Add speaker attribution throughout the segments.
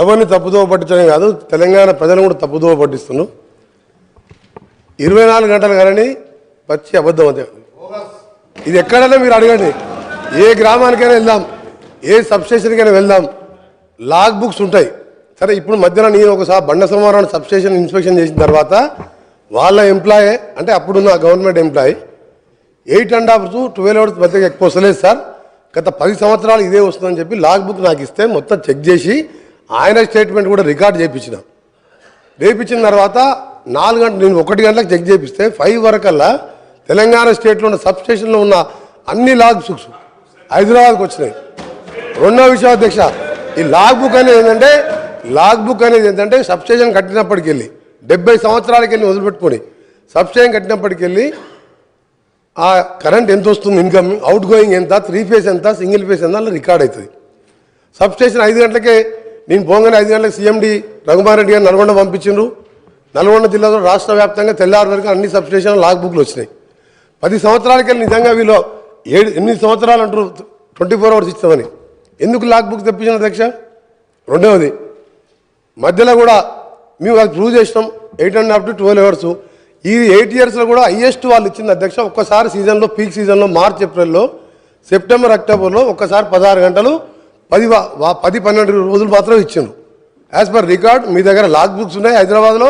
Speaker 1: ఎవరిని తప్పుదోవ పట్టించడం కాదు, తెలంగాణ ప్రజలను కూడా తప్పుదోవ పట్టిస్తున్నాం. 24 గంటలు కానీ పచ్చి అబద్ధం అంతే. ఇది ఎక్కడైనా మీరు అడగండి, ఏ గ్రామానికైనా వెళ్దాం, ఏ సబ్స్టేషన్కైనా వెళ్దాం, లాగ్ బుక్స్ ఉంటాయి. సరే, ఇప్పుడు మధ్యన నేను ఒకసారి బండ సోమవారం సబ్స్టేషన్ ఇన్స్పెక్షన్ చేసిన తర్వాత వాళ్ళ ఎంప్లాయీ, అంటే అప్పుడున్న గవర్నమెంట్ ఎంప్లాయీ 8.5 to 12 hours మధ్య ఎక్కువ వస్తలేదు సార్, గత 10 సంవత్సరాలు ఇదే వస్తుందని చెప్పి లాగ్ బుక్ నాకు ఇస్తే మొత్తం చెక్ చేసి ఆయన స్టేట్మెంట్ కూడా రికార్డ్ చేయించిన. చేయించిన తర్వాత 4 గంటలు, నేను 1 గంటలకు చెక్ చేపిస్తే 5 వరకల్లా తెలంగాణ స్టేట్లో ఉన్న సబ్స్టేషన్లో ఉన్న అన్ని లాగ్ బుక్స్ హైదరాబాద్కి వచ్చినాయి. రెండో విషయం అధ్యక్ష, ఈ లాగ్ బుక్ అనేది ఏంటంటే సబ్స్టేషన్ కట్టినప్పటికి వెళ్ళి 70 సంవత్సరాలకి వెళ్ళి వదిలిపెట్టుకొని సబ్స్టేషన్ కట్టినప్పటికి వెళ్ళి ఆ కరెంట్ ఎంత వస్తుంది, ఇన్కమ్, అవుట్ గోయింగ్ ఎంత, 3 ఫేజ్ ఎంత, సింగిల్ ఫేజ్ ఎంత, అలా రికార్డ్ అవుతుంది. సబ్స్టేషన్ 5 గంటలకే, నేను పోగానే 5 గంటలకు CMD రఘుమార్ రెడ్డి గారు నల్గొండ పంపించిండ్రు. నల్గొండ జిల్లాలో రాష్ట్ర వ్యాప్తంగా తెల్లారి వరకు అన్ని సబ్స్టేషన్ లాగ్ బుక్లు వచ్చినాయి. 10 సంవత్సరాలకి వెళ్ళి నిజంగా వీళ్ళు 8 సంవత్సరాలు అంటారు 24 hours ఇస్తామని, ఎందుకు లాగ్ బుక్ తెప్పించిన అధ్యక్ష? రెండవది, మధ్యలో కూడా మేము అది ప్రూవ్ చేసినాం 8.5 to 12 hours. ఈ 8 yearsలో కూడా హైయెస్ట్ వాళ్ళు ఇచ్చింది అధ్యక్ష. ఒక్కసారి సీజన్లో, పీక్ సీజన్లో మార్చ్ ఏప్రిల్లో, సెప్టెంబర్ అక్టోబర్లో ఒక్కసారి 16 గంటలు 10-12 రోజులు మాత్రం ఇచ్చిండ్రు. యాజ్ పర్ రికార్డ్ మీ దగ్గర లాగ్ బుక్స్ ఉన్నాయి హైదరాబాద్లో.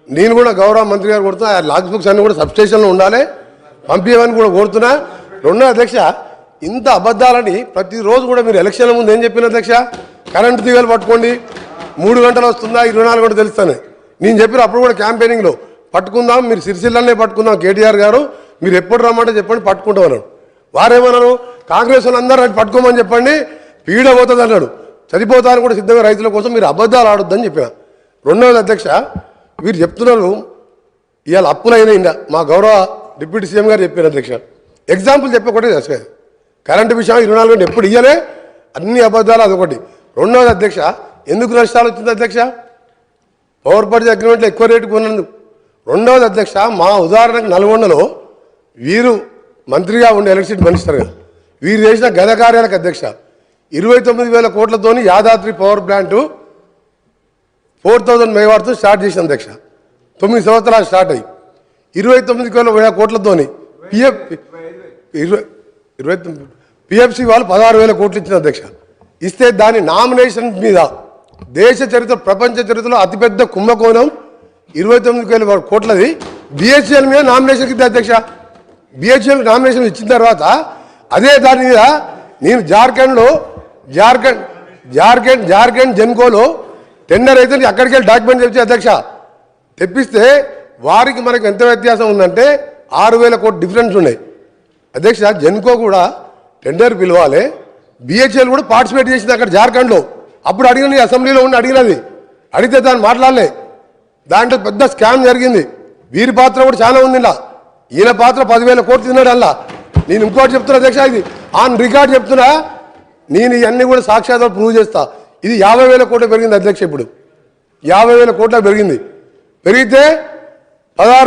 Speaker 1: నేను కూడా గౌరవ మంత్రి గారు కొడుతున్నా, ఆ లాగ్ బుక్స్ అన్నీ కూడా సబ్స్టేషన్లో ఉండాలి, పంపించమని కూడా కోరుతున్నా. రెండో అధ్యక్ష, ఇంత అబద్ధాలని ప్రతిరోజు కూడా మీరు ఎలక్షన్ల ముందు ఏం చెప్పిన అధ్యక్ష? కరెంటు తీగలు పట్టుకోండి, 3 గంటలు వస్తుందా, 24 గంటలు తెలుస్తాను నేను చెప్పిన. అప్పుడు కూడా క్యాంపెయినింగ్లో పట్టుకుందాం, మీరు సిరిసిల్లనే పట్టుకుందాం, కేటీఆర్ గారు మీరు ఎప్పుడు రమ్మంటే చెప్పండి పట్టుకుంటాం అన్నాడు. వారేమన్నారు, కాంగ్రెస్ వాళ్ళు అందరూ పట్టుకోమని చెప్పండి, పీడ పోతుంది అన్నాడు. చనిపోతారని కూడా సిద్ధంగా రైతుల కోసం మీరు అబద్ధాలు ఆడొద్దని చెప్పిన. రెండవది అధ్యక్ష, వీరు చెప్తున్నారు ఇవాళ అప్పులైనా మా గౌరవ డిప్యూటీ సీఎం గారు చెప్పారు అధ్యక్ష. ఎగ్జాంపుల్ చెప్పకూడదు అసలు, కరెంటు విషయం 24 గంటలు ఎప్పుడు ఇయ్యలే, అన్ని అబద్ధాలు అదొకటి. రెండవది అధ్యక్ష, ఎందుకు నష్టాలు వచ్చింది అధ్యక్ష? పవర్ పర్చేజ్ అగ్రిమెంట్లో ఎక్కువ రేటు కొన్నందుకు. రెండవది అధ్యక్ష, మా ఉదాహరణకు నల్గొండలో వీరు మంత్రిగా ఉండే ఎలక్ట్రిసిటీ మినిస్టర్గా వీరు చేసిన గత కార్యాలకు అధ్యక్ష 29,000 కోట్లతోని యాదాద్రి పవర్ ప్లాంటు 4,000 మెగావాట్తో స్టార్ట్ చేసిన అధ్యక్ష. 9 సంవత్సరాలు స్టార్ట్ అయ్యి 29,000 కోట్లతోని PFC వాళ్ళు 16,000 కోట్లు ఇచ్చిన అధ్యక్ష. ఇస్తే దాని నామినేషన్ మీద దేశ చరిత్ర, ప్రపంచ చరిత్రలో అతిపెద్ద కుంభకోణం 29,000 కోట్లది BHEL మీద నామినేషన్ ఇద్దా అధ్యక్ష. BHEL నామినేషన్ ఇచ్చిన తర్వాత అదే దాని మీద నేను జార్ఖండ్ జెన్కోలో టెండర్ అయితే అక్కడికి వెళ్ళి డాక్యుమెంట్ తెచ్చి అధ్యక్ష తెప్పిస్తే వారికి మనకు ఎంత వ్యత్యాసం ఉందంటే 6,000 కోట్లు డిఫరెన్స్ ఉన్నాయి అధ్యక్ష. జెన్కో కూడా టెండర్ పిలవాలి, BHEL కూడా పార్టిసిపేట్ చేసింది అక్కడ జార్ఖండ్లో. అప్పుడు అడిగిన అసెంబ్లీలో ఉండి అడిగినది, అడిగితే దాన్ని మాట్లాడలే. దాంట్లో పెద్ద స్కామ్ జరిగింది. వీరి పాత్ర కూడా చాలా ఉంది ఇలా. ఈయన పాత్ర 10,000 కోట్లు తిన్నాడు అలా. నేను ఇంకోటి చెప్తున్నా అధ్యక్ష, ఇది ఆన్ రికార్డ్ చెప్తున్నా, నేను ఇవన్నీ కూడా సాక్షాత్తుగా ప్రూవ్ చేస్తా. ఇది 50,000 కోట్లు పెరిగింది అధ్యక్ష. ఇప్పుడు 50,000 కోట్ల పెరిగింది. పెరిగితే 16